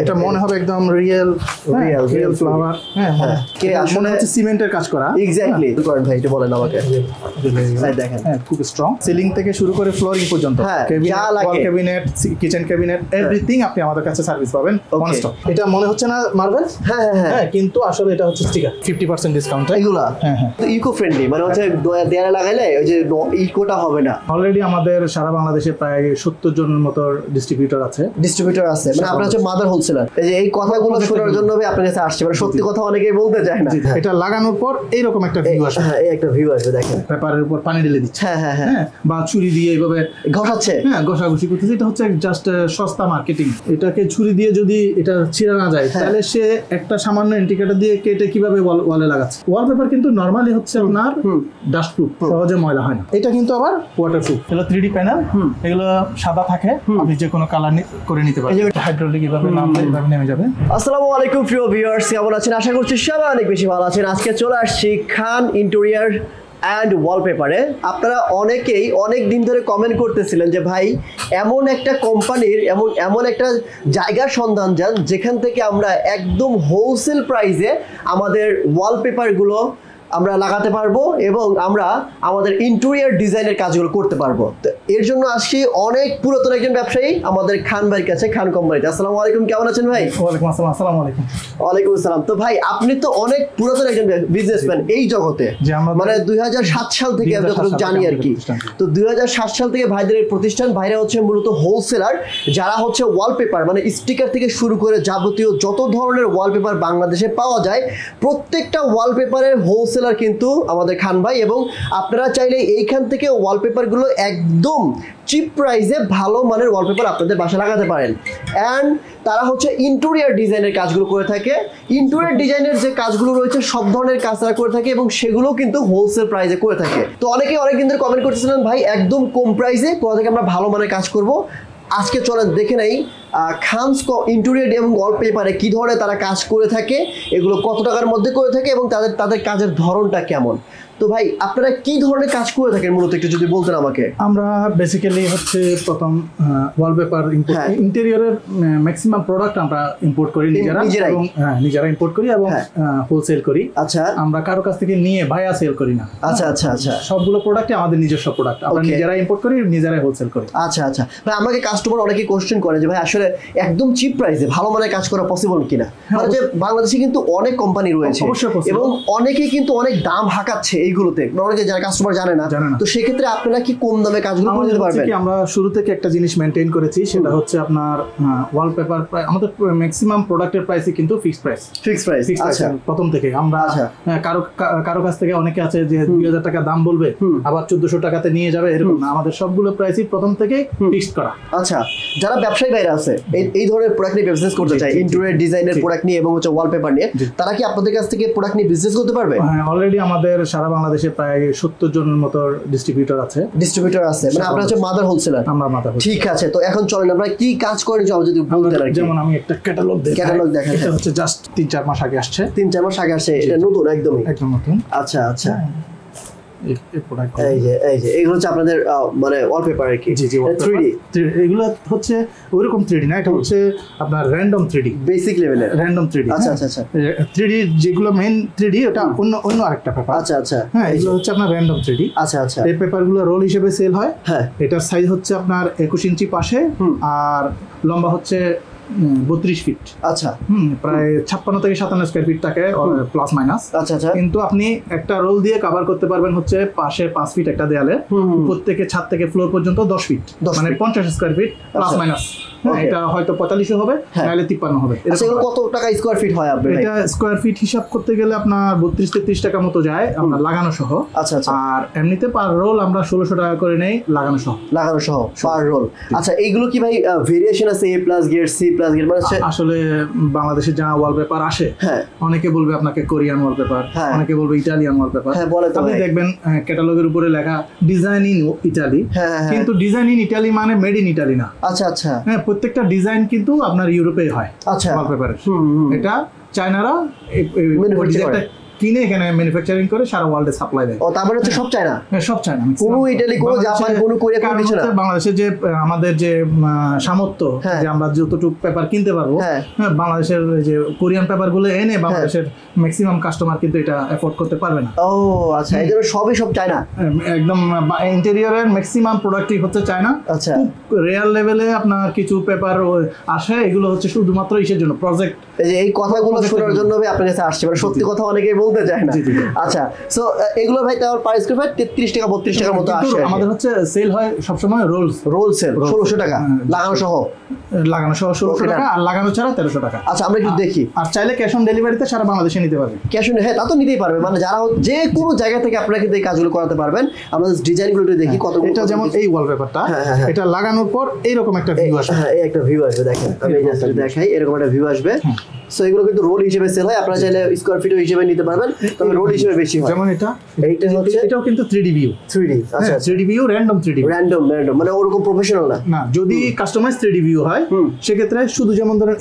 এটা মনে হবে একদম রিয়েল ফ্লাওয়ার। হ্যাঁ কে আসলে হচ্ছে সিমেন্টের কাজ করা। এক্স্যাক্টলি করেন ভাই, এটা বলেন আমাকে। ভাই দেখেন খুব স্ট্রং, সিলিং থেকে শুরু করে ফ্লোরিং পর্যন্ত ক্যাবিনেট, কিচেন ক্যাবিনেট, এভরিথিং আপনি আমাদের কাছে সার্ভিস পাবেন ওয়ান স্টপ। এটা মনে হচ্ছে না মার্বেল? হ্যাঁ কিন্তু আসলে এটা হচ্ছে স্টিকার। 50% ডিসকাউন্ট এগুলা। হ্যাঁ তো ইকো ফ্রেন্ডলি, মানে হচ্ছে দেয়ালে লাগাইলে ওই যে ইকোটা হবে না। অলরেডি আমাদের সারা বাংলাদেশে প্রায় 70 জনের মতো ডিস্ট্রিবিউটর আছে। মানে আপনারা হচ্ছে মাদার হোলসেলার। এই যে এই কথাগুলো শোনার জন্য আপনার কাছে আসছে, মানে সত্যি কথা অনেকেই বলতে চায় না। এটা লাগানোর পর এইরকম একটা ভিউ আসে। হ্যাঁ এই একটা ভিউ আসবে, দেখেন পেপারের উপর পানি ঢেলে দিচ্ছে। হ্যাঁ বা ছুরি দিয়ে এইভাবে ঘষাচ্ছে। হ্যাঁ ঘষাঘষি করতেছে। এটা হচ্ছে জাস্ট সস্তা মার্কেটিং। এটাকে ছুরি দিয়ে যদি এটা ছিঁড়া না যায় তাহলে সে একটা সামান্য ইন্ডিকেটর দিয়ে কেটে কিভাবে ওয়ালে লাগাচ্ছে। ওয়ালপেপার কিন্তু নরমালি হচ্ছে আপনার ডাস্ট প্রুফ, সহজে ময়লা হয় না। এটা কিন্তু আবার ওয়াটারপ্রুফ। এগুলো 3D প্যানেল, এগুলো সাদা থাকে, আপনি যে কোনো কালার করে নিতে পারেন। হাইড্রোলিক এভাবে নামলে এভাবে নেমে যাবে। আসসালামু আলাইকুম প্রিয় ভিউয়ার্স, কেমন আছেন? আশা করছি সবাই অনেক বেশি ভালো আছেন। আজকে চলে আসছি খান ইন্টেরিয়র অ্যান্ড ওয়ালপেপারে। আপনারা অনেকেই অনেক দিন ধরে কমেন্ট করতেছিলেন যে ভাই এমন একটা কোম্পানির এমন একটা জায়গার সন্ধান যান যেখান থেকে আমরা একদম হোলসেল প্রাইসে আমাদের ওয়ালপেপারগুলো আমরা লাগাতে পারবো এবং আমরা আমাদের ইন্টেরিয়র ডিজাইনের কাজগুলো করতে পারবো। তো এর জন্য আসছি অনেক পুরাতন একজন ব্যবসায়ী আমাদের খান ভাইয়ের কাছে, খান কোম্পানিতে। আসসালামু আলাইকুম, কেমন আছেন ভাই? ওয়ালাইকুম আসসালাম। আসসালামু আলাইকুম। ওয়ালাইকুম আসসালাম। তো ভাই আপনি তো অনেক পুরাতন একজন বিজনেসম্যান এই জগতে, মানে 2007 সাল থেকে আমি যতটুকু জানি আর কি। তো 2007 সাল থেকে ভাইদের এই প্রতিষ্ঠান। ভাইরা হচ্ছে মূলত হোলসেলার, যারা হচ্ছে ওয়ালপেপার মানে স্টিকার থেকে শুরু করে যাবতীয় যত ধরনের ওয়ালপেপার বাংলাদেশে পাওয়া যায় প্রত্যেকটা ওয়ালপেপারের হোলসেল কিন্তু আমাদের খান ভাই। এবং আপনারা চাইলে এইখান থেকে ওয়ালপেপারগুলো একদম চিপ প্রাইসে ভালো মানের ওয়ালপেপার আপনাদের বাসায় লাগাতে পারেন। অ্যান্ড তারা হচ্ছে ইন্টেরিয়র ডিজাইনের কাজগুলো করে থাকে। ইন্টেরিয়র ডিজাইনের যে কাজগুলো রয়েছে সব ধরনের কাজ তারা করে থাকে এবং সেগুলো কিন্তু হোলসেল প্রাইসে করে থাকে। তো অনেকে অনেকদিন ধরে কমেন্ট করতেছিলেন ভাই একদম কম প্রাইসে কোথা থেকে আমরা ভালো মানের কাজ করব। আজকে চলেন দেখে নেই খানস ইন্টেরিয়র এবং ওয়ালপেপারে কি ধরনের তারা কাজ করে থাকে, এগুলো কত টাকার মধ্যে করে থাকে এবং তাদের কাজের ধরনটা কেমন। তো ভাই আপনারা কি ধরনের কাজ করে থাকেন মূলত একটু যদি বলতেন আমাকে। আমরা বেসিক্যালি হচ্ছে প্রথম ওয়ালপেপার ইন্টেরিয়রের ম্যাক্সিমাম প্রোডাক্ট আমরা ইম্পোর্ট করি নিজেরা ইম্পোর্ট করি এবং হোলসেল করি। আচ্ছা, আমরা কারো কাছ থেকে নিয়ে ভাইয়া সেল করি না। আচ্ছা আচ্ছা আচ্ছা, সবগুলো প্রোডাক্টই আমাদের নিজস্ব প্রোডাক্ট, আমরা নিজেরা ইম্পোর্ট করি, নিজেরাই হোলসেল করি। আচ্ছা আচ্ছা ভাই, আমাকে কাস্টমার অনেকে কোশ্চেন করে যে ভাই আসলে একদম চিপ প্রাইসে ভালো মানের কাজ করা পসিবল কিনা। মানে যে বাংলাদেশে কিন্তু অনেক কোম্পানি রয়েছে এবং অনেকেই কিন্তু অনেক দাম হাঁকাচ্ছে এইগুলোতে, অনেকে যারা কাস্টমার জানে না। তো সেক্ষেত্রে আপনারা কি কম দামে কাজগুলো করে দিতে পারবেন? আমরা শুরু থেকে একটা জিনিস মেনটেন করেছি, সেটা হচ্ছে আপনার ওয়ালপেপার আমাদের ম্যাক্সিমাম প্রোডাক্টের প্রাইসই কিন্তু ফিক্সড প্রাইস। আচ্ছা, প্রথম থেকে আমরা কারো কাছ থেকে অনেকে আছে যে 2000 টাকা দাম বলবে আবার 1400 টাকাতে নিয়ে যাবে, এরকম না। আমাদের সবগুলো প্রাইসই প্রথম থেকে ফিক্সড করা। আচ্ছা, যারা ব্যবসায়ী ভাইরা আছে এই ধরনের প্রোডাক্ট নিয়ে বিজনেস করতে চায়, ইন্টেরিয়র ডিজাইনের প্রোডাক্ট নিয়ে এবং হচ্ছে ওয়ালপেপার নিয়ে, তারা কি আপনাদের কাছ থেকে প্রোডাক্ট নিয়ে বিজনেস করতে পারবে? হ্যাঁ, অলরেডি আমাদের সারা বাংলাদেশে প্রায় 70 জনের মতো ডিস্ট্রিবিউটর আছে। মানে আপনারা হচ্ছে মাদার হোলসেলার। আমরা মাদার। ঠিক আছে, তো এখন চলেন আমরা কি কাজ করেন যদি বলতে পারেন। যেমন আমি একটা ক্যাটালগ দেখাই। এটা হচ্ছে জাস্ট 3-4 মাস আগে আসছে। 3-4 মাস আগে আসছে, এটা নতুন একদম নতুন। আচ্ছা আচ্ছা, এই যে এগুলো হচ্ছে আপনাদের মানে ওয়ালপেপার আর কি। 3D এগুলো হচ্ছে ওইরকম 3D না, এটা হচ্ছে আপনার র্যান্ডম 3D, বেসিক লেভেলের র্যান্ডম 3D। আচ্ছা আচ্ছা আচ্ছা, 3D যেগুলো মেইন 3D ওটা অন্য আরেকটা পেপার। আচ্ছা আচ্ছা, হ্যাঁ, এগুলো হচ্ছে আপনার র্যান্ডম 3D। আচ্ছা আচ্ছা, এই পেপারগুলো রোল হিসেবে সেল হয়। হ্যাঁ, এটার সাইজ হচ্ছে আপনার 21 ইঞ্চি পাশে আর লম্বা হচ্ছে 32 ফিট। আচ্ছা, প্রায় 56 থেকে 57 স্কয়ার ফিট থাকে প্লাস মাইনাস। আচ্ছা আচ্ছা, কিন্তু আপনি একটা রোল দিয়ে কভার করতে পারবেন হচ্ছে পাশে 5 ফিট একটা দেয়ালে, উপর থেকে ছাদ থেকে ফ্লোর পর্যন্ত 10 ফিট, মানে 50 স্কয়ার ফিট প্লাস মাইনাস। এটা হয়তো 45 হবে, নাহলে 53 হবে। আচ্ছা, এগুলো কত টাকা স্কয়ার ফিট হয় আপনাদের? এটা স্কয়ার ফিট হিসাব করতে গেলে আপনার 32-33 টাকা মতো যায় আমরা লাগানো সহ। আচ্ছা আচ্ছা, আর এমনিতে পার রোল আমরা 1600 টাকা করে নেই লাগানো সহ পার রোল। আচ্ছা, এইগুলো কি ভাই ভেরিয়েশন আছে? A+ গ্রেড, C+ গ্রেড, মানে আসলে বাংলাদেশে যা ওয়ালপেপার আসে, অনেকে বলবে আপনাকে কোরিয়ান ওয়ালপেপার, অনেকে বলবে ইটালিয়ান ওয়ালপেপার। আপনি দেখবেন ক্যাটালগের উপরে লেখা ডিজাইন ইন ইটালি, কিন্তু ডিজাইন ইন ইটালি মানে মেড ইন ইটালি না। আচ্ছা আচ্ছা, হ্যাঁ, প্রত্যেকটা ডিজাইন কিন্তু আপনার ইউরোপে হয়। আচ্ছা, ওয়ালপেপারের এটা চায়নারা কিনে এখানে ম্যানুফ্যাকচারিং করে সারা ওয়ার্ল্ডে সাপ্লাই দেয়। ও তার মানে হচ্ছে সব চায়না? সব চায়না, কোনো ইতালি, কোনো জাপান, কোনো কোরিয়া, কোনো কিছু না। বাংলাদেশের যে আমাদের যে সামর্থ্য যে আমরা যতটুকু পেপার কিনতে পারবো, হ্যাঁ বাংলাদেশের যে কোরিয়ান পেপার গুলো এনে বাংলাদেশের ম্যাক্সিমাম কাস্টমার কিন্তু এটা এফোর্ড করতে পারবে না। ও আচ্ছা, এই জন্য সব চায়না একদম। ইন্টেরিয়রের ম্যাক্সিমাম প্রোডাক্টই হচ্ছে চায়না। আচ্ছা, খুব রেয়ার লেভেলে আপনার কিছু পেপার আসে, এগুলো হচ্ছে শুধুমাত্র ইসের জন্য, প্রজেক্ট। এই কথাগুলো শোনার জন্য ভাই আপনার কাছে আসছে, মানে সত্যি কথা অনেকেই বলতে চায় না। আচ্ছা, সো এগুলো ভাই তার পার স্কয়ার ফিট 33 টাকা 32 টাকার মতো আসে। আমাদের হচ্ছে সেল হয় সবসময় রোল সেল 1600 টাকা, লাগানো সহ 1600 টাকা, আর লাগানো ছাড়া 1300 টাকা। আচ্ছা, আমরা একটু দেখি। আর চাইলে ক্যাশ অন ডেলিভারিতে সারা বাংলাদেশে নিতে পারবে। ক্যাশ অন, হ্যাঁ তা তো নিতেই পারবে, মানে যারা যে কোনো জায়গা থেকে আপনারা কিন্তু এই কাজগুলো করাতে পারবেন। আমরা ডিজাইনগুলো একটু দেখি কত। এটা যেমন এই ওয়ালপেপারটা, এটা লাগানোর পর এইরকম একটা ভিউ আসবে। হ্যাঁ, এই একটা ভিউ আসবে, দেখেন আমি এই জাস্ট দেখাই, এরকম একটা ভিউ আসবে। সো এগুলো কিন্তু রোল হিসেবে সেল হয়, আপনারা চাইলে স্কয়ার ফিট হিসেবে নিতে পারবেন, তবে রোল হিসেবে বেশি হয়। যেমন এইটা হচ্ছে, এটাও কিন্তু 3D ভিউ। 3D, আচ্ছা 3D ভিউ, র্যান্ডম মানে ওরকম প্রফেশনাল না। যদি কাস্টমাইজ 3D ভিউ হয় সেক্ষেত্রে শুধু যেমন ধরেন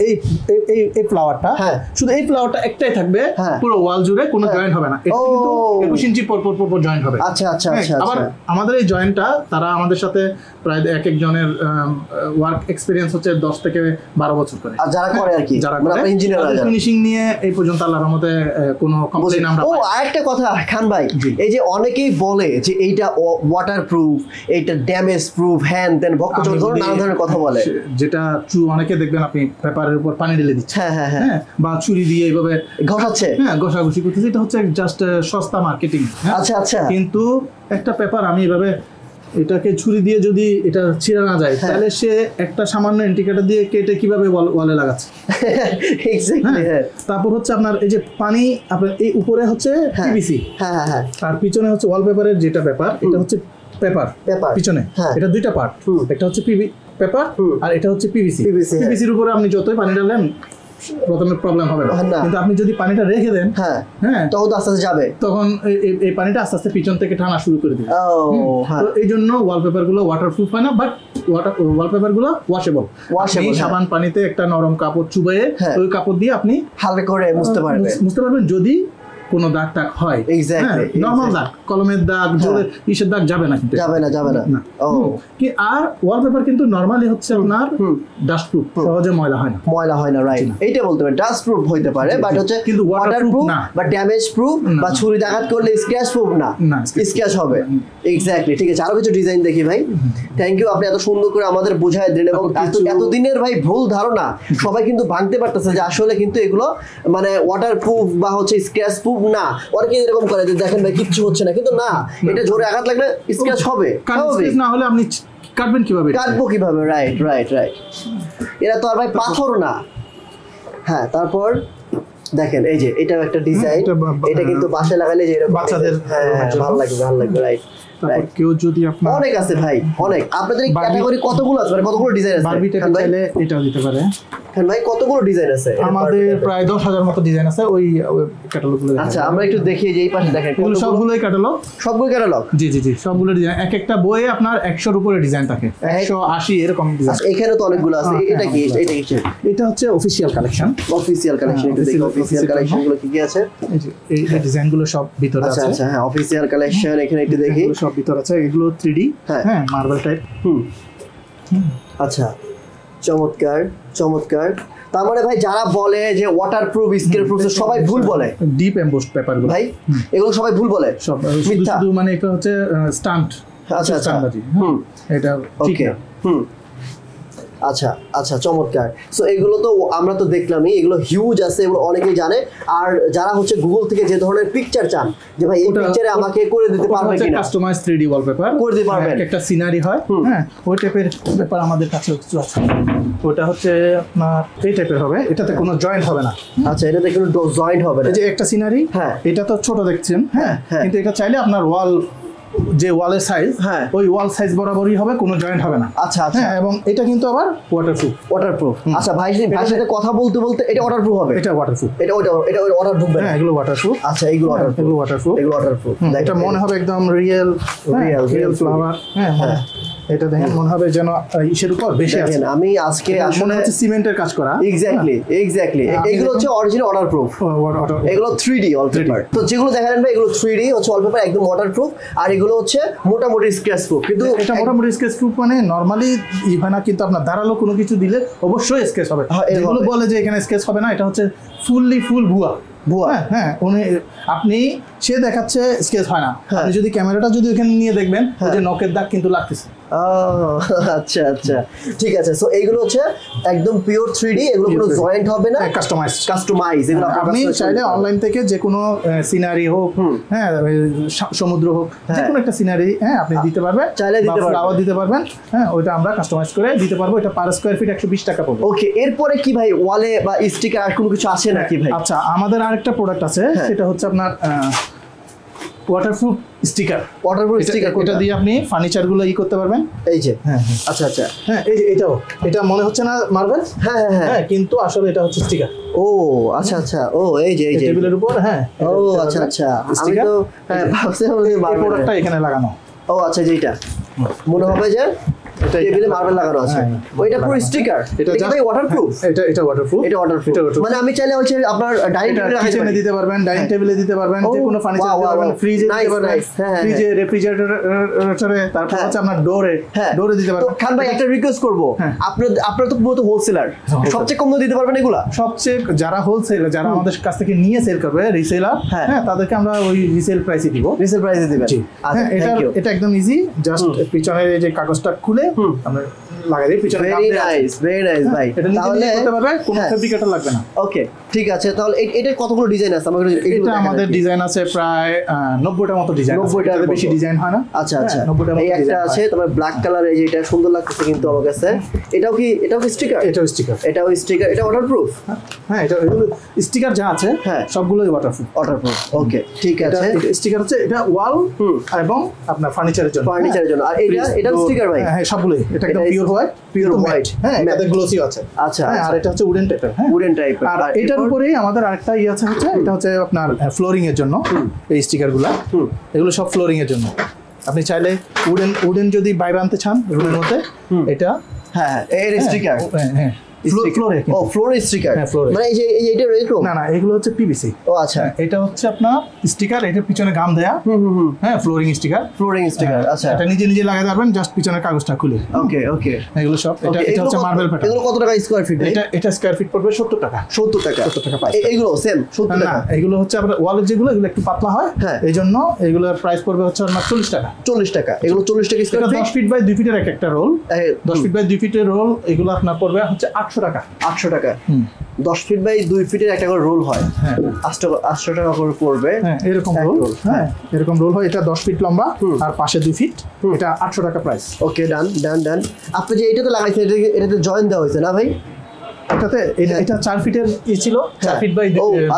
এই ফ্লাওয়ারটা, শুধু এই ফ্লাওয়ারটা একটাই থাকবে পুরো ওয়াল জুড়ে, কোনো জয়েন্ট হবে না। এটা কিন্তু 21 ইঞ্চি পর জয়েন্ট হবে। আচ্ছা আচ্ছা আচ্ছা। আবার আমাদের এই জয়েন্টটা তারা আমাদের সাথে প্রায় এক একজনের ওয়ার্ক এক্সপেরিয়েন্স হচ্ছে 10 থেকে 12 বছর করে। আর যারা করে আর কি, যারা মানে ইঞ্জিনিয়ার, ফিনিশিং নিয়ে এই পর্যন্ত আল্লাহর রহমতে কোনো কমপ্লেইন আমরা পাই। আরেকটা কথা খান ভাই, এই যে অনেকেই বলে যে এইটা ওয়াটারপ্রুফ, এইটা ড্যামেজ প্রুফ, হ্যান দেন বক্তব্য নানা ধরনের কথা বলে, যেটা অনেকে দেখবেন আপনি পেপারের উপর পানি ঢেলে দিচ্ছে, হ্যাঁ, বা ছুরি দিয়ে এইভাবে ঘষাচ্ছে, ঘষাঘষি করতেছে। এটা হচ্ছে জাস্ট সস্তা মার্কেটিং। আচ্ছা আচ্ছা। কিন্তু একটা পেপার আমি এভাবে এটাকে ছুরি দিয়ে যদি এটা ছিঁড়া না যায়, তাহলে সে একটা সামান্য ইন্ডিকেটর দিয়ে কেটে কিভাবে ওয়ালে লাগাচ্ছে। এক্স্যাক্টলি। তারপর হচ্ছে আপনার এই যে পানি, আপনার এই উপরে হচ্ছে পিভিসি, আর পিছনে হচ্ছে ওয়ালপেপারের যেটা পেপার, এটা হচ্ছে পেপার পিছনে, এটা দুইটা পার্ট, একটা হচ্ছে পেপার আর এটা হচ্ছে পিভিসি। পিভিসির উপরে আপনি যতই পানি ঢালেন প্রথমে প্রবলেম হবে না, কিন্তু আপনি যদি পানিটা রেখে দেন, তখন তো আস্তে আস্তে যাবে, তখন এই পানিটা আস্তে আস্তে পিছন থেকে টানা শুরু করে দিবে। তো এই জন্য ওয়ালপেপার গুলো ওয়াটারপ্রুফ হয় না, বাট ওয়ালপেপার গুলো ওয়াশেবল। সাবান পানিতে একটা নরম কাপড় চুবাইয়ে ওই কাপড় দিয়ে আপনি হালকা করে মুছতে পারবেন। যদি কোনো দাগ টাগ হয়, নরমাল দাগ, কলমের দাগ, ইসের দাগ যাবে না, কিন্তু যাবে না। আর ওয়ালপেপার কিন্তু নরমালি হচ্ছে আপনার ডাস্ট প্রুফ, সহজে ময়লা হয় না, রাইট। এইটা বলতে পারে ডাস্ট প্রুফ হইতে পারে, বাট হচ্ছে কিন্তু ওয়াটারপ্রুফ না, বা ড্যামেজ প্রুফ, বা ছুরি আঘাত করলে স্ক্র্যাচ প্রুফ না, স্ক্র্যাচ হবে। এক্স্যাক্টলি, ঠিক আছে। আরো কিছু ডিজাইন দেখি ভাই। থ্যাংক ইউ, আপনি এত সুন্দর করে আমাদের বুঝাই দিলেন, এবং এতদিনের ভাই ভুল ধারণা সবাই কিন্তু ভাঙতে পারতেছে যে আসলে কিন্তু এগুলো মানে ওয়াটারপ্রুফ বা হচ্ছে স্ক্র্যাচ প্রুফ না। অনেকে এরকম করে যে দেখেন ভাই কিচ্ছু হচ্ছে না, কিন্তু না, এটা জোরে আঘাত লাগলে স্ক্র্যাচ হবে। না হলে আপনি কাটবেন কিভাবে? কাটবো কিভাবে? রাইট। এরা তো আর ভাই পাথর না। হ্যাঁ, তারপর দেখেন এই যে এটাও একটা ডিজাইন, এটা কিন্তু বাসায় লাগালে যে এরকম বাচ্চাদের ভালো লাগবে, রাইট। কেউ যদি আপনার অনেক আছে ভাই, অনেক। আপনাদের ক্যাটাগরি কতগুলো আছে, মানে কতগুলো ডিজাইন আছে? বারবিটাকে চাইলে এটাও দিতে পারে। হ্যাঁ ভাই, কতগুলো ডিজাইন আছে? আমাদের প্রায় 10,000 মতো ডিজাইন আছে ওই ক্যাটালগুলো। আচ্ছা, আমরা একটু দেখি যে এই পাশে দেখেন, সবগুলোই ক্যাটালগ। জি। সবগুলো ডিজাইন, এক বইয়ে আপনার 100-এর উপরে ডিজাইন থাকে, 180 এরকম ডিজাইন। এখানে তো অনেকগুলো আছে। এটা কি? এটা হচ্ছে অফিশিয়াল কালেকশন। একটু দেখি অফিশিয়াল কালেকশনগুলো কি আছে। এই ডিজাইনগুলো সব ভিতরে আছে। আচ্ছা, হ্যাঁ, অফিশিয়াল কালেকশন এখানে একটু দেখি, সব ভিতরে আছে। এগুলো 3D, হ্যাঁ, মার্বেল টাইপ। আচ্ছা, চমৎকার। তার মানে ভাই যারা বলে যে ওয়াটারপ্রুফ, স্ক্র্যাচ প্রুফ, সবাই ভুল বলে। ডিপ এমবোসড পেপারগুলো ভাই, এগুলো সবাই ভুল বলে, সব মিথ্যা। শুধু মানে এটা হচ্ছে স্টান্ট। আচ্ছা, এটা ঠিক না। আচ্ছা, চমৎকার। সো এগুলো তো আমরা তো দেখলামই, এগুলো হিউজ আছে, এগুলো অনেকেই জানে। আর যারা হচ্ছে গুগল থেকে যে ধরনের পিকচার চান যে ভাই এই পিকচারে আমাকে করে দিতে পারবে কিনা, কাস্টমাইজ 3D ওয়ালপেপার করে দিতে পারবেন, একটা সিনারি হয়, হ্যাঁ, ওই টাইপের পেপার আমাদের কাছে কিছু আছে। ওটা হচ্ছে আপনার এই টাইপের হবে, এটাতে কোনো জয়েন্ট হবে না। আচ্ছা, এটাতে কোনো জয়েন্ট হবে না। এই যে একটা সিনারি, হ্যাঁ, এটা তো ছোট দেখছেন, হ্যাঁ, কিন্তু এটা চাইলে আপনার যে ওয়ালের সাইজ, ওই ওয়াল সাইজ বরাবরই হবে, কোনো জয়েন্ট হবে না। আচ্ছা, এবং এটা কিন্তু আবার ওয়াটারপ্রুফ। আচ্ছা ভাই, সাথে কথা বলতে এটা ওয়াটারপ্রুফ হবে। এটা ওয়াটারপ্রুফ, এটা ওয়াটারপ্রুফ। হ্যাঁ, এগুলো ওয়াটারপ্রুফ। আচ্ছা, এগুলো ওয়াটারপ্রুফ। এটা মনে হবে একদম রিয়েল ফ্লাওয়ার। হ্যাঁ, এটা দেখেন মনে হবে যেন ইসের উপর বেশি আছে। আমি আজকে মনে হচ্ছে সিমেন্টের কাজ করা। এক্স্যাক্টলি এগুলো হচ্ছে অরিজিনাল ওয়াটারপ্রুফ, এগুলো 3D ওয়ালপেপার। তো যেগুলো দেখালেন ভাই এগুলো 3D হচ্ছে ওয়ালপেপার, একদম ওয়াটারপ্রুফ, আর এগুলো হচ্ছে মোটামুটি স্ক্র্যাচ প্রুফ। কিন্তু এটা মোটামুটি স্কেচ প্রুফ মানে নরমালি হয় না, কিন্তু আপনার ধারালো কোনো কিছু দিলে অবশ্যই স্কেচ হবে। যেগুলো বলে যে এখানে স্কেচ হবে না, এটা হচ্ছে ফুল ভুয়া। হ্যাঁ উনি আপনি সে দেখাচ্ছে স্কেচ হয় না, আপনি যদি ক্যামেরাটা যদি ওখানে নিয়ে দেখবেন যে নখের দাগ কিন্তু লাগতেছে। আচ্ছা আচ্ছা ঠিক আছে। সো এইগুলো হচ্ছে একদম পিওর 3D, এগুলো কোনো জয়েন্ট হবে না, কাস্টমাইজ। এগুলো আপনি চাইলে অনলাইন থেকে যে কোনো সিনারি হোক, হ্যাঁ সমুদ্র হোক, যে কোনো একটা সিনারি হ্যাঁ আপনি দিতে পারবেন, চাইলে দিতে পারবেন, ফ্লাওয়ার দিতে পারবেন, হ্যাঁ ওইটা আমরা কাস্টমাইজ করে দিতে পারবো। এটা পার স্কয়ার ফিট 120 টাকা পড়বে। ওকে, এরপরে কি ভাই ওয়ালে বা স্টিকার আর কোনো কিছু আছে নাকি ভাই? আচ্ছা, আমাদের আরেকটা প্রোডাক্ট আছে, সেটা হচ্ছে আপনার ওয়াটারপ্রুফ স্টিকার। এটা দিয়ে আপনি ফার্নিচার গুলো করতে পারবেন। এই যে আচ্ছা হ্যাঁ এই যে এটা মনে হচ্ছে না মার্বেল? হ্যাঁ কিন্তু আসলে এটা হচ্ছে স্টিকার। ও আচ্ছা ও এই যে টেবিলের উপর। হ্যাঁ ও আচ্ছা আমি তো ভাবছিলাম এই প্রোডাক্টটা এখানে লাগানো। ও আচ্ছা, যেটা মনে হবে যে টেবিলে মার্বেল লাগানো আছে, ওইটা পুরো স্টিকার। এটা কি ভাই ওয়াটারপ্রুফ? এটা ওয়াটারপ্রুফ। মানে আমি চাইলে হচ্ছে আপনার ডাইনিং টেবিলে দিতে পারবেন, ডাইনিং টেবিলে দিতে পারবেন, যে কোনো ফার্নিচার দিতে পারবেন, ফ্রিজে দিতে পারবেন, ফ্রিজে, রেফ্রিজারেটরে, তারপর হচ্ছে আপনার ডোরে দিতে পারবেন। খান ভাই একটা রিকোয়েস্ট করব, আপনারা তো মূলত হোলসেলার, সবচেয়ে কম দিতে পারবেন এগুলা? সবচেয়ে যারা হোলসেলার, যারা আমাদের কাছ থেকে নিয়ে সেল করবে, রিসেলার, হ্যাঁ তাদেরকে আমরা ওই রিসেল প্রাইসে দিব। আচ্ছা, এটা একদম ইজি, জাস্ট পিছনের এই যে কাগজটা খুলে আমরা লাগাই দিই পিছনে। ভেরি নাইস ভাই। তাহলে করতে পারবে, কোনো ফেব্রিকেটর লাগবে না। ওকে ঠিক আছে। তাহলে এটা কতগুলো ডিজাইন আছে আমাদের? এটা আমাদের ডিজাইন আছে প্রায় 90টার মতো ডিজাইন। 90টার বেশি ডিজাইন হয় না। আচ্ছা 90টার মতো একটা আছে। তবে ব্ল্যাক কালার, এই যে এটা সুন্দর লাগতেছে কিন্তু আমার কাছে। এটাও কি স্টিকার? এটাও স্টিকার। এটা ওয়াটারপ্রুফ? হ্যাঁ এটা স্টিকার যা আছে সবগুলোই ওয়াটারপ্রুফ। ওকে ঠিক আছে। স্টিকার হচ্ছে এটা ওয়াল এবং আপনার ফার্নিচারের জন্য। আর এটা স্টিকার ভাই? হ্যাঁ সবগুলোই। এটা একদম পিওর হোয়াইট। হ্যাঁ এটাতে গ্লসি আছে। আচ্ছা আর এটা হচ্ছে উডেন টাইপের। আর এটার উপরেই আমাদের আরেকটা আছে হচ্ছে, এটা হচ্ছে আপনার ফ্লোরিং এর জন্য। এই স্টিকারগুলো এগুলো সব ফ্লোরিং এর জন্য। আপনি চাইলে উডেন যদি বাইরে আনতে চান রুমের মধ্যে, এটা এর স্টিকার। হ্যাঁ ফ্লোর স্টিকার। মানে এই যে এইটা না এগুলো হচ্ছে পিভিসি। ও আচ্ছা, এটা হচ্ছে আপনার স্টিকার, এটার পিছনে গাম দেয়া। হ্যাঁ ফ্লোরিং স্টিকার। আচ্ছা, এটা নিজে লাগাতে পারবেন, জাস্ট পিছনের কাগজটা খুলে। ওকে এগুলো সব এটা হচ্ছে মার্বেল প্যাটার্ন। এগুলো কত টাকা স্কয়ার ফিট? এটা স্কয়ার ফিট পড়বে 70 টাকা। 70 টাকা এগুলো সেম 70 টাকা? এগুলো হচ্ছে আপনার ওয়ালের যেগুলো, এগুলো একটু পাতলা হয়, এই জন্য এগুলোর প্রাইস পড়বে হচ্ছে আপনার 40 টাকা। এগুলো 40 টাকা স্কয়ার ফিট। 10 ফিট বাই 2 ফিটের একটা রোল। 10 ফিট বাই 2 ফিটের রোল, এগুলো আপনার পড়বে হচ্ছে 800 টাকা। 10 ফিট বাই 2 ফিটের একটা করে রোল হয়। 800 টাকা করে পড়বে। এরকম রোল। এরকম রোল হয়। এটা 10 ফিট লম্বা আর পাশে 2 ফিট। এটা 800 টাকা প্রাইস। ওকে ডান। আপনি যে এটাতে লাগাইছেন, এটাতে জয়েন দেওয়া হয়েছে না ভাই? এটাতে এটা 4 ফিটের ছিল, 4 ফিট বাই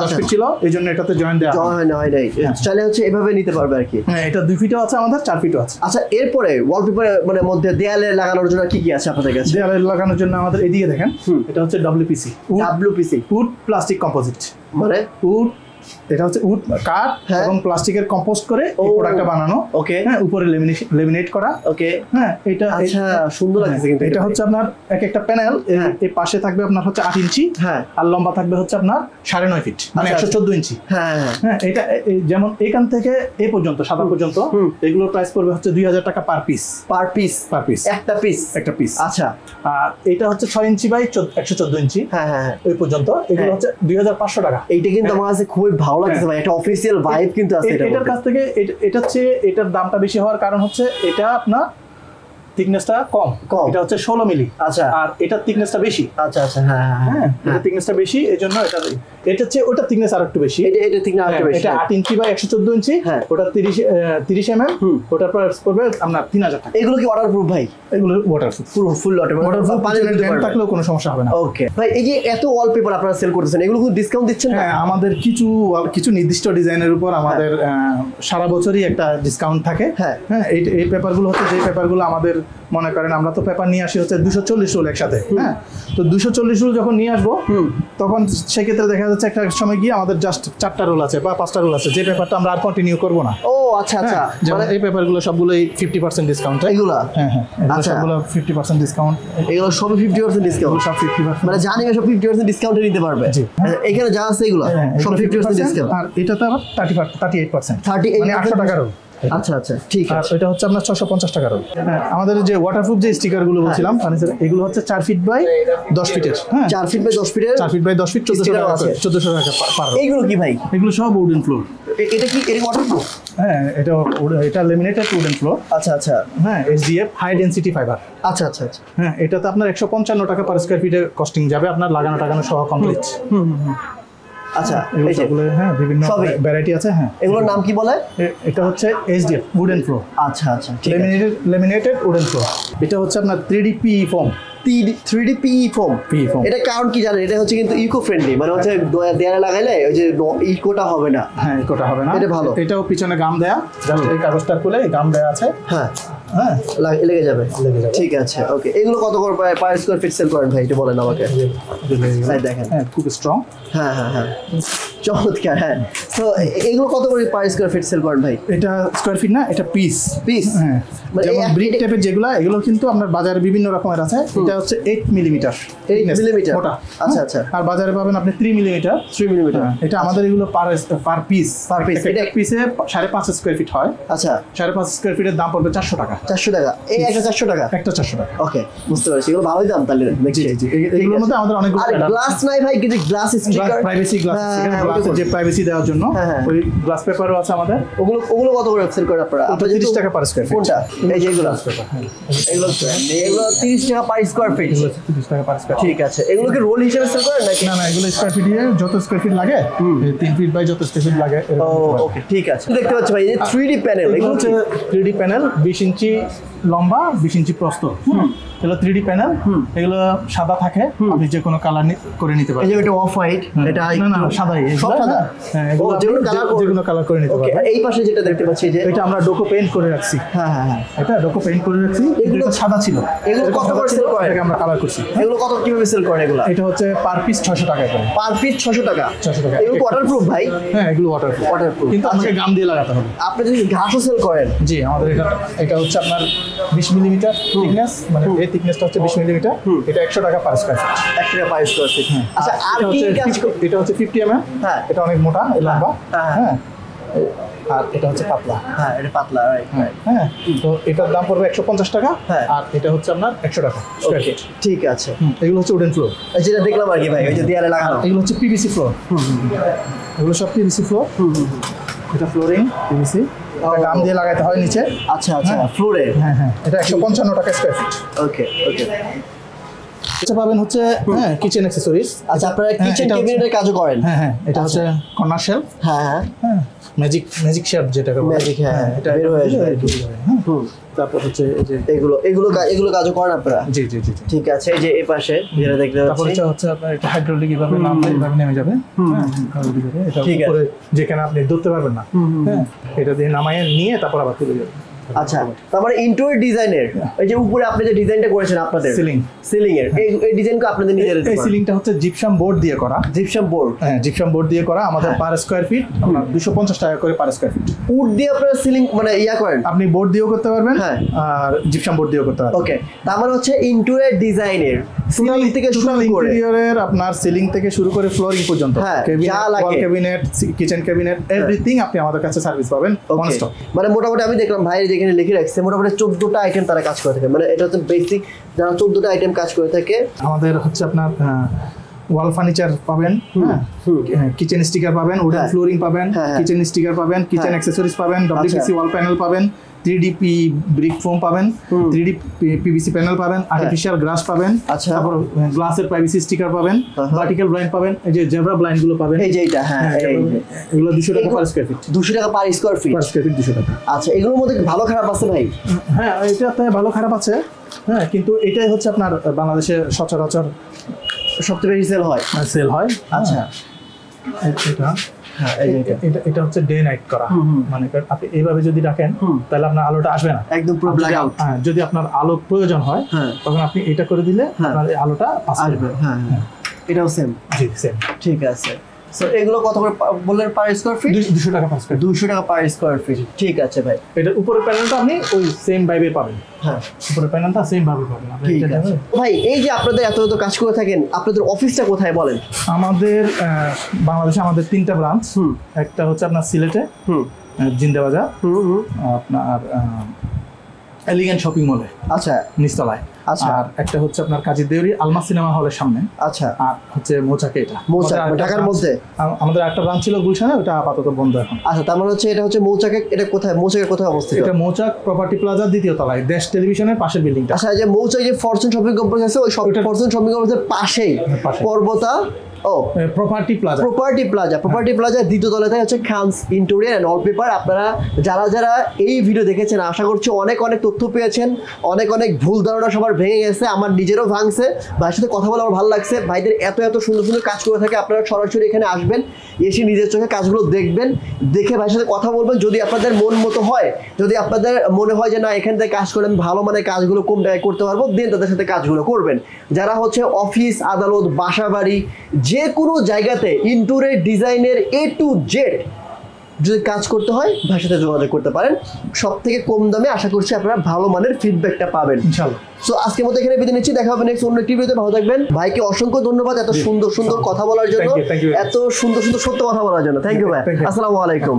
10 ফিট ছিল, এইজন্য এটাতে জয়েন দেওয়া হয় নাই। চাইলে হচ্ছে এভাবে নিতে পারবে আর কি। হ্যাঁ এটা 2 ফিটও আছে আমাদের, 4 ফিটও আছে। আচ্ছা, এরপরে ওয়ালপেপার মানে মধ্যে দেয়ালে লাগানোর জন্য কি আছে আপনাদের কাছে? দেয়ালে লাগানোর জন্য আমাদের এদিকে দেখেন, এটা হচ্ছে WPC, উড প্লাস্টিক কম্পোজিট। মানে উড, এটা হচ্ছে উড কাঠ এবং প্লাস্টিকের কম্পোস্ট করে এই প্রোডাক্টটা বানানো। ওকে, হ্যাঁ উপরে লেমিনেট করা। ওকে, হ্যাঁ এটা আচ্ছা সুন্দর লাগছে কিন্তু। এটা হচ্ছে আপনার একটা প্যানেল, এই পাশে থাকবে আপনার হচ্ছে 8 ইঞ্চি, আর লম্বা থাকবে হচ্ছে আপনার 9.5 ফিট, মানে 114 ইঞ্চি। হ্যাঁ এটা যেমন এখান থেকে এই পর্যন্ত সাদা পর্যন্ত, এগুলোর প্রাইস পড়বে হচ্ছে 2000 টাকা পার পিস। একটা পিস। আচ্ছা, আর এটা হচ্ছে 6 ইঞ্চি বাই 114 ইঞ্চি। ওই পর্যন্ত এগুলো হচ্ছে 2500 টাকা। এইটা কিন্তু আমার কাছে খুবই ভালো লাগছে ভাই, একটা অফিশিয়াল ভাইব কিন্তু আছে এটার কাছ থেকে। এটা হচ্ছে এটার দামটা বেশি হওয়ার কারণ হচ্ছে এটা আপনার থিকনেসটা কম। এটা হচ্ছে 16 মিলি। আচ্ছা, আর এটার থিকনেসটা বেশি। আচ্ছা হ্যাঁ এটা থিকনেসটা বেশি, এজন্য এটা হচ্ছে ওটা থিকনেস আরেকটু বেশি। এটা থিকনেস আরেকটু বেশি। এটা 8 ইঞ্চি বাই 114 ইঞ্চি। ওটা 30 mm। ওটার প্রাইস পড়বে আপনার 3000 টাকা। এগুলো কি ওয়াটারপ্রুফ ভাই? এগুলো ওয়াটারপ্রুফ, পুরো ফুল ওয়াটারপ্রুফ, পানির ড্রেন থাকলেও কোনো সমস্যা হবে না। ওকে ভাই, এই যে এত ওয়ালপেপার আপনারা সেল করতেছেন, এগুলো কি ডিসকাউন্ট দিচ্ছেন? হ্যাঁ, আমাদের কিছু নির্দিষ্ট ডিজাইনের উপর আমাদের সারা বছরই একটা ডিসকাউন্ট থাকে। হ্যাঁ এই পেপারগুলো হচ্ছে যে পেপারগুলো আমাদের মনে করেন আমরা তো পেপার নিয়ে আসি হচ্ছে 240 রোল একসাথে, হ্যাঁ, তো 240 রোল যখন নিয়ে আসবো তখন সেক্ষেত্রে দেখা যাচ্ছে একটা সময় গিয়ে আমাদের জাস্ট 4টা রোল আছে বা 5টা রোল আছে, যে পেপারটা আমরা আর কন্টিনিউ করবো না। ও আচ্ছা আচ্ছা, মানে এই পেপারগুলো সবগুলোই 50% ডিসকাউন্ট। এগুলা হ্যাঁ হ্যাঁ, আচ্ছা, সবগুলো 50% ডিসকাউন্ট, এগুলো সব 50% ডিসকাউন্ট, সব 50%, মানে জানি সব 50% ডিসকাউন্টে নিতে পারবে। এখানে যা আছে এগুলো সব 50% ডিসকাউন্ট, আর এটা তো আবার 38%, 38 মানে 800 টাকা রোল। আচ্ছা আচ্ছা, ঠিক আছে। এটা হচ্ছে আপনার 650 টাকা রোল। হ্যাঁ, আমাদের যে ওয়াটারপ্রুফ যে স্টিকার গুলো বলছিলাম ফার্নিচার, এগুলো হচ্ছে 4 ফিট বাই 10 ফিটের। হ্যাঁ, 4 ফিট বাই 10 ফিটের, 4 ফিট বাই 10 ফিট 1400 টাকা আছে, 1400 টাকা পার। এইগুলো কি ভাই? এগুলো সব উডেন ফ্লোর। এটা কি এর ওয়াটারপ্রুফ? হ্যাঁ, এটা লেমিনেটেড উডেন ফ্লোর। আচ্ছা আচ্ছা, হ্যাঁ, SDF হাই ডেনসিটি ফাইবার। আচ্ছা আচ্ছা আচ্ছা, হ্যাঁ, এটাতে আপনার 155 টাকা পার স্কয়ার ফিটে কস্টিং যাবে, আপনার লাগানো টাগানো সহ কমপ্লিট। আচ্ছা, এই যে এগুলো হ্যাঁ বিভিন্ন ভ্যারাইটি আছে। হ্যাঁ, এগুলোর নাম কি বলে? এটা হচ্ছে SDF উডেন ফ্লোর। আচ্ছা আচ্ছা, লেমিনেটেড উডেন ফ্লোর। এটা হচ্ছে আপনার 3D PE foam. 3D PE foam. এটা কারণ কি জানেন? এটা হচ্ছে কিন্তু ইকো ফ্রেন্ডলি, মানে হচ্ছে দেয়ালে লাগাইলে ওই যে ইকোটা হবে না। হ্যাঁ, ইকোটা হবে না, এটা ভালো। এটাও পিছনে গাম দেয়া, জাস্ট এই কাগজটা খুলে গাম দেয়া আছে। হ্যাঁ হ্যাঁ, লেগে যাবে। ঠিক আছে, ওকে। এগুলো কত করে পার স্কয়ার ফিট সেল করেন ভাই, এটা বলেন আমাকে। দেখেন, হ্যাঁ, খুব স্ট্রং। হ্যাঁ হ্যাঁ হ্যাঁ, চমৎকার। হ্যাঁ, তো এগুলো কত করে পার স্কয়ার ফিট সেল করেন ভাই? এটা স্কয়ার ফিট না, এটা পিস। হ্যাঁ, মানে যেমন ব্রিক টাইপের যেগুলো, এগুলো কিন্তু আপনার বাজারে বিভিন্ন রকমের আছে। এটা হচ্ছে 8 মিলিমিটার, 8 মিলিমিটার মোটা। আচ্ছা আচ্ছা, আর বাজারে পাবেন আপনি 3 মিলিমিটার। 3 মিলিমিটার। এটা আমাদের এগুলো পার পিস। এটা পিসে 5.5 স্কয়ার ফিট হয়। আচ্ছা, 5.5 স্কয়ার ফিটের দাম পড়বে 400 টাকা। 400 টাকা, এই একটা 400 টাকা, একটা 400 টাকা। ওকে, বুঝতে পারছি। এগুলো ভালোই দাম তাহলে দেখছি। এগুলোর মধ্যে আমাদের অনেকগুলো আর গ্লাস নাই ভাই, কিন্তু গ্লাস স্টিকার, প্রাইভেসি গ্লাস, যে প্রাইভেসি দেওয়ার জন্য ওই গ্লাস পেপারও আছে আমাদের। ওগুলো কত করে সেল করেন আপনারা? 30 টাকা পার স্কয়ার ফিট। কোনটা? এই যে এগুলো পেপার, এগুলো 30 টাকা পার স্কয়ার ফিট। 30 টাকা পার স্কয়ার। ঠিক আছে। এগুলো কি রোল হিসেবে সেল করেন নাকি? না না, এগুলো স্কয়ার ফিট দিয়ে যত স্কয়ার ফিট লাগে, 3 ফিট বাই যত স্কয়ার ফিট লাগে। ওকে, ঠিক আছে। দেখতে পাচ্ছি ভাই, এই 3D প্যানেল, এগুলো হচ্ছে 3D প্যানেল, 20 ইঞ্চি লম্বা, 20 ইঞ্চি প্রস্থ। এগুলো 3D প্যানেল, এগুলো সাদা থাকে, আপনি যে কোনো কালার করে নিতে পারেন। এই যে এটা অফ হোয়াইট, এটা না সাদাই, সব সাদা। হ্যাঁ, এগুলো যে কোনো কালার করে নিতে পারেন। এই পাশে যেটা দেখতে পাচ্ছি, যে এটা আমরা ডোকো পেইন্ট করে রাখছি। হ্যাঁ হ্যাঁ হ্যাঁ, এটা ডোকো পেইন্ট করে রাখছি। এগুলো সাদা ছিল, এগুলো কত করে সেল করেন? এটাকে আমরা কালার করছি। এগুলো কত কিভাবে সেল করেন এগুলো? এটা হচ্ছে পার পিস 600 টাকা করে। পার পিস 600 টাকা? 600 টাকা। এগুলো ওয়াটারপ্রুফ ভাই? হ্যাঁ, এগুলো ওয়াটারপ্রুফ, কিন্তু আমাকে গাম দিয়ে লাগাতে হবে। আপনি যদি ঘাসও সেল করেন? জি, আমাদের এটা হচ্ছে আপনার 20 মিলিমিটার থিকনেস, মানে এই থিকনেসটা হচ্ছে 20 মিলিমিটার। এটা 100 টাকা পার স্কয়ার ফিট। 1 টাকা পার স্কয়ার ফিট। আচ্ছা, আর কি কাজ? এটা হচ্ছে 50 mm। হ্যাঁ, এটা অনেক মোটা, লম্বা। হ্যাঁ, আর এটা হচ্ছে পাতলা। হ্যাঁ, এটা পাতলা, রাইট। হ্যাঁ, তো এটার দাম পড়বে 150 টাকা। হ্যাঁ, আর এটা হচ্ছে আপনার 100 টাকা স্কয়ার ফিট। ঠিক আছে। এগুলো হচ্ছে উডেন ফ্লোর, যেটা দেখলাম আর কি ভাই, ওই যে দেয়ালে লাগানো। এগুলো হচ্ছে PVC ফ্লোর। এগুলো সব PVC ফ্লোর। এটা ফ্লোরিং PVC, গাম দিয়ে লাগাতে হয় নিচে। আচ্ছা আচ্ছা, ফ্লোরে। হ্যাঁ হ্যাঁ, এটা 155 টাকা স্কয়ার ফিট। ওকে ওকে। এটা পাবেন হচ্ছে কিচেন অ্যাকসেসরিজ। আচ্ছা, আপনারা কিচেন ক্যাবিনেটের কাজও করেন? হ্যাঁ হ্যাঁ, এটা হচ্ছে কর্নার শেলফ। হ্যাঁ হ্যাঁ, ম্যাজিক শেলফ যেটাকে বলে। ম্যাজিক, হ্যাঁ, এটা বের হয়ে আসবে। তারপর হচ্ছে এই যে এগুলো কাজও করেন আপনারা? জি। ঠিক আছে। এই যে এই পাশে যেটা দেখতে তারপর পাচ্ছি, এটা হচ্ছে আপনার এটা হাইড্রোলিক, এভাবে নামলে এভাবে নেমে যাবে। এটা ঠিক আছে। উপরে যেখানে আপনি ধরতে পারবেন না, হ্যাঁ, এটা দিয়ে নামায় নিয়ে তারপর আবার তুলে যাবে। আচ্ছা, তারপর ইন্টেরিয়র ডিজাইনের এই যে উপরে আপনি যে ডিজাইনটা করেছেন আপনাদের সিলিং এর, এই ডিজাইনটা আপনাদের নিজেদের? এই সিলিংটা হচ্ছে জিপসাম বোর্ড দিয়ে করা। Gypsum board? হ্যাঁ, জিপসাম বোর্ড দিয়ে করা। আমাদের পার স্কয়ার ফিট 250 টাকা করে পার স্কয়ার ফিট। উড দিয়ে আপনারা সিলিং মানে করেন? আপনি বোর্ড দিয়েও করতে পারবেন, হ্যাঁ, আর জিপসাম বোর্ড দিয়েও করতে পারবেন। ওকে, তার মানে হচ্ছে ইন্টেরিয়র ডিজাইনের সিলিং থেকে শুরু করে ইন্টেরিয়রের আপনার সিলিং থেকে শুরু করে ফ্লোরিং পর্যন্ত, ক্যাবিনেট, কিচেন ক্যাবিনেট, এভরিথিং আপনি আমাদের কাছে সার্ভিস পাবেন অন স্টক। মানে মোটামুটি আমি দেখলাম ভাই যেখানে লিখে রাখছে, মোটামুটি 14টা আইটেম তারা কাজ করে থাকে। মানে এটা হচ্ছে বেসিক, যারা 14টা আইটেম কাজ করে থাকে। আমাদের হচ্ছে আপনার ওয়াল ফার্নিচার পাবেন, কিচেন স্টিকার পাবেন, উডেন ফ্লোরিং পাবেন, কিচেন স্টিকার পাবেন, কিচেন অ্যাকসেসরিজ পাবেন, WPC ওয়াল প্যানেল পাবেন, 3D ব্রিক ফোম পাবেন, 3D PVC প্যানেল পাবেন, আর্টিফিশিয়াল গ্লাস পাবেন, তারপর গ্লাসের প্রাইভেসি স্টিকার পাবেন, ভার্টিক্যাল ব্লাইন্ড পাবেন, এই যে জেব্রা ব্লাইন্ড গুলো পাবেন। এই যে এটা, হ্যাঁ, এগুলো 200 টাকা পার স্কয়ার ফিট। 200 টাকা পার স্কয়ার ফিট? 200 টাকা। আচ্ছা, এগুলোর মধ্যে ভালো খারাপ আছে ভাই? হ্যাঁ, এটাতে ভালো খারাপ আছে। হ্যাঁ, কিন্তু এটাই হচ্ছে আপনার বাংলাদেশে সচরাচর সবচেয়ে বেশি সেল হয়। আচ্ছা, এটা হ্যাঁ এই যে এটা এটা এটা হচ্ছে ডে নাইট করা, মানে আপনি এইভাবে যদি রাখেন তাহলে আপনার আলোটা আসবে না, একদম পুরো ব্ল্যাক আউট। হ্যাঁ, যদি আপনার আলো প্রয়োজন হয় তখন আপনি এটা করে দিলে আপনার এই আলোটা আসবে। হ্যাঁ হ্যাঁ, এটাও সেম। জি সেম। ঠিক আছে। সো এগুলো কত করে বললেন পার স্কয়ার ফিট? 200 টাকা পার স্কয়ার। 200 টাকা পার স্কয়ার ফিট। ঠিক আছে ভাই। এটার উপরের প্যানেলটা আপনি ওই সেম ভাবে পাবেন। হ্যাঁ, উপরের প্যানেলটা সেম ভাবে পাবেন আপনি। ঠিক আছে ভাই। এই যে আপনাদের এত এত কাজ করে থাকেন, আপনাদের অফিসটা কোথায় বলেন? আমাদের বাংলাদেশে আমাদের 3টা ব্রাঞ্চ। একটা হচ্ছে আপনার সিলেটে জিন্দাবাজার, আপনার এলিগেন্ট শপিং মলে, আচ্ছা নিচতলায়। আচ্ছা। আর একটা হচ্ছে আপনার কাজী দেউরি আলমা সিনেমা হলের সামনে। আচ্ছা। আর হচ্ছে মৌচাকে, এটা মৌচাক ঢাকার মধ্যে। আমাদের একটা ব্রাঞ্চ ছিল গুলশানে, ওটা আপাতত বন্ধ এখন। আচ্ছা, তার মানে হচ্ছে এটা হচ্ছে মৌচাকে, এটা কোথায়, মৌচাকের কোথায় অবস্থিত? এটা মৌচাক প্রপার্টি প্লাজার 2য় তলায়, দেশ টেলিভিশনের পাশের বিল্ডিংটা। আচ্ছা, যে মৌচাক যে ফরচুন শপিং কমপ্লেক্স আছে, ওই ফরচুন শপিং কমপ্লেক্সের পাশেই পর্বতা প্রপার্টি প্লাজা। প্রপার্টি প্লাজা 2য় তলাতে হচ্ছে খানস ইন্টেরিয়র এন্ড ওয়ালপেপার। আপনারা যারা এই ভিডিও দেখেছেন, আশা করছি অনেক তথ্য পেয়েছেন, অনেক ভুল ধারণা সবার ভেঙে গেছে, আমার নিজেরও ভাঙছে। ভাইয়ের সাথে কথা বলে আমার ভালো লাগছে। ভাইদের এত সুন্দর কাজ করে থাকে। আপনারা সরাসরি এখানে আসবেন, এসে নিজের চোখে কাজগুলো দেখবেন, দেখে ভাইয়ের সাথে কথা বলবেন। যদি আপনাদের মন মতো হয়, যদি আপনাদের মনে হয় যে না এখান থেকে কাজ করে আমি ভালো মানের কাজগুলো কম টাকায় করতে পারবো, দেন তাদের সাথে কাজগুলো করবেন। যারা হচ্ছে অফিস, আদালত, বাসা বাড়ি, যে কোনো জায়গাতে ইন্টেরিয়র ডিজাইনের A to Z যদি কাজ করতে হয়, ভাইয়ের সাথে যোগাযোগ করতে পারেন। সব থেকে কম দামে আশা করছি আপনারা ভালো মানের ফিডব্যাকটা পাবেন ইনশাআল্লাহ। সো আজকের মতো এখানে বিদায় নিচ্ছি, দেখা হবে নেক্সট অন্য একটি ভিডিওতে। ভালো থাকবেন। ভাইকে অসংখ্য ধন্যবাদ এত সুন্দর কথা বলার জন্য, এত সুন্দর সত্য কথা বলার জন্য। থ্যাংক ইউ ভাই। আসসালামু আলাইকুম।